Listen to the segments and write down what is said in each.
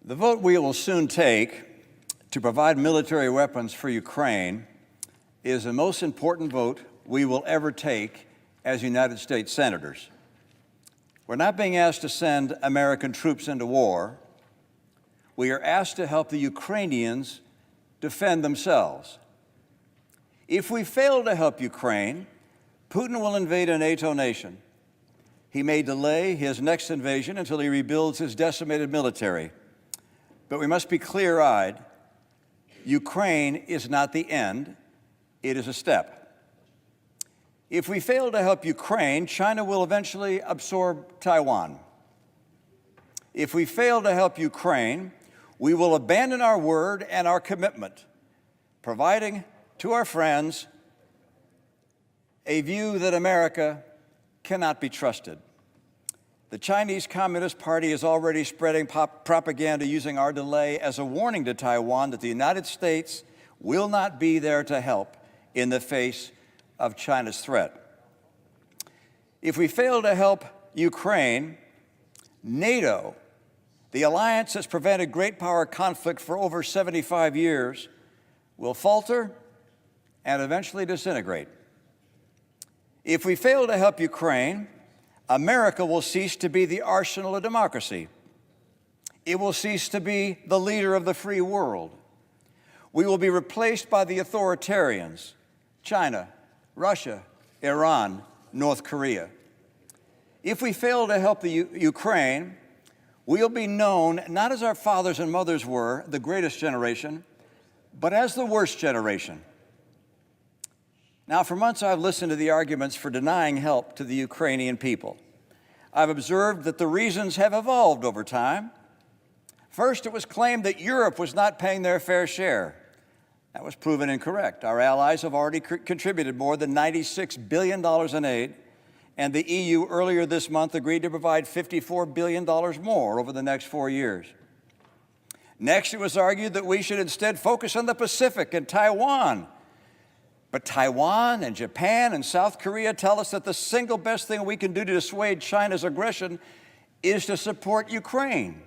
The vote we will soon take to provide military weapons for Ukraine is the most important vote we will ever take as United States senators. We're not being asked to send American troops into war. We are asked to help the Ukrainians defend themselves. If we fail to help Ukraine, Putin will invade a NATO nation. He may delay his next invasion until he rebuilds his decimated military. But we must be clear-eyed. Ukraine is not the end, it is a step. If we fail to help Ukraine, China will eventually absorb Taiwan. If we fail to help Ukraine, we will abandon our word and our commitment, providing to our friends a view that America cannot be trusted. The Chinese Communist Party is already spreading propaganda using our delay as a warning to Taiwan that the United States will not be there to help in the face of China's threat. If we fail to help Ukraine, NATO, the alliance that's prevented great power conflict for over 75 years, will falter and eventually disintegrate. If we fail to help Ukraine, America will cease to be the arsenal of democracy. It will cease to be the leader of the free world. We will be replaced by the authoritarians, China, Russia, Iran, North Korea. If we fail to help the Ukraine, we'll be known not as our fathers and mothers were, the greatest generation, but as the worst generation. Now, for months, I've listened to the arguments for denying help to the Ukrainian people. I've observed that the reasons have evolved over time. First, it was claimed that Europe was not paying their fair share. That was proven incorrect. Our allies have already contributed more than $96 billion in aid, and the EU earlier this month agreed to provide $54 billion more over the next 4 years. Next, it was argued that we should instead focus on the Pacific and Taiwan. But Taiwan and Japan and South Korea tell us that the single best thing we can do to dissuade China's aggression is to support Ukraine.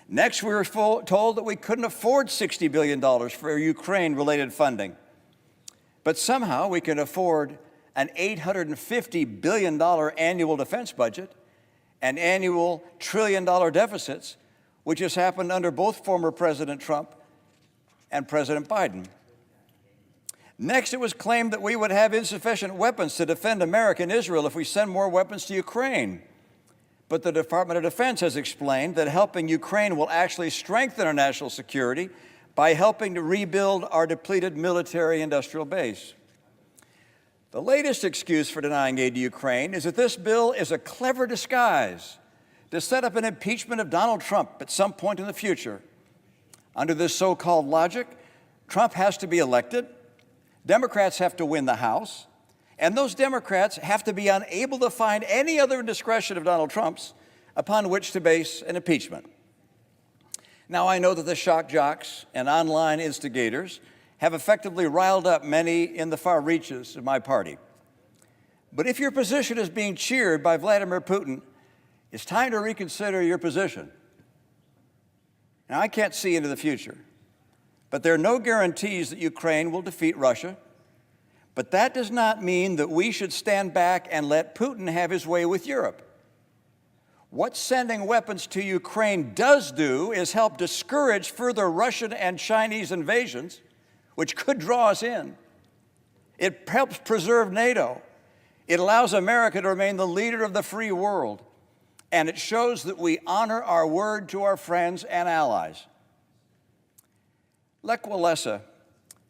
Next, we were told that we couldn't afford $60 billion for Ukraine-related funding. But somehow we can afford an $850 billion annual defense budget and annual trillion-dollar deficits, which has happened under both former President Trump and President Biden. Next, it was claimed that we would have insufficient weapons to defend America and Israel if we send more weapons to Ukraine. But the Department of Defense has explained that helping Ukraine will actually strengthen our national security by helping to rebuild our depleted military-industrial base. The latest excuse for denying aid to Ukraine is that this bill is a clever disguise to set up an impeachment of Donald Trump at some point in the future. Under this so-called logic, Trump has to be elected, Democrats have to win the House, and those Democrats have to be unable to find any other indiscretion of Donald Trump's upon which to base an impeachment. Now, I know that the shock jocks and online instigators have effectively riled up many in the far reaches of my party. But if your position is being cheered by Vladimir Putin, it's time to reconsider your position. Now, I can't see into the future, but there are no guarantees that Ukraine will defeat Russia. But that does not mean that we should stand back and let Putin have his way with Europe. What sending weapons to Ukraine does do is help discourage further Russian and Chinese invasions, which could draw us in. It helps preserve NATO. It allows America to remain the leader of the free world. And it shows that we honor our word to our friends and allies. Lech Walesa,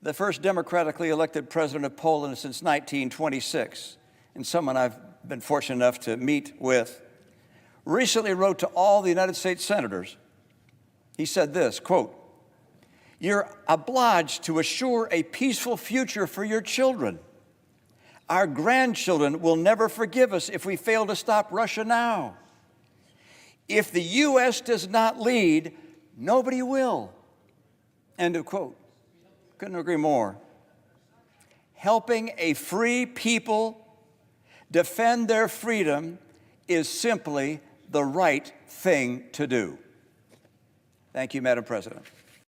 the first democratically elected president of Poland since 1926, and someone I've been fortunate enough to meet with, recently wrote to all the United States senators. He said this, quote, "You're obliged to assure a peaceful future for your children. Our grandchildren will never forgive us if we fail to stop Russia now. If the U.S. does not lead, nobody will." End of quote. Couldn't agree more. Helping a free people defend their freedom is simply the right thing to do. Thank you, Madam President.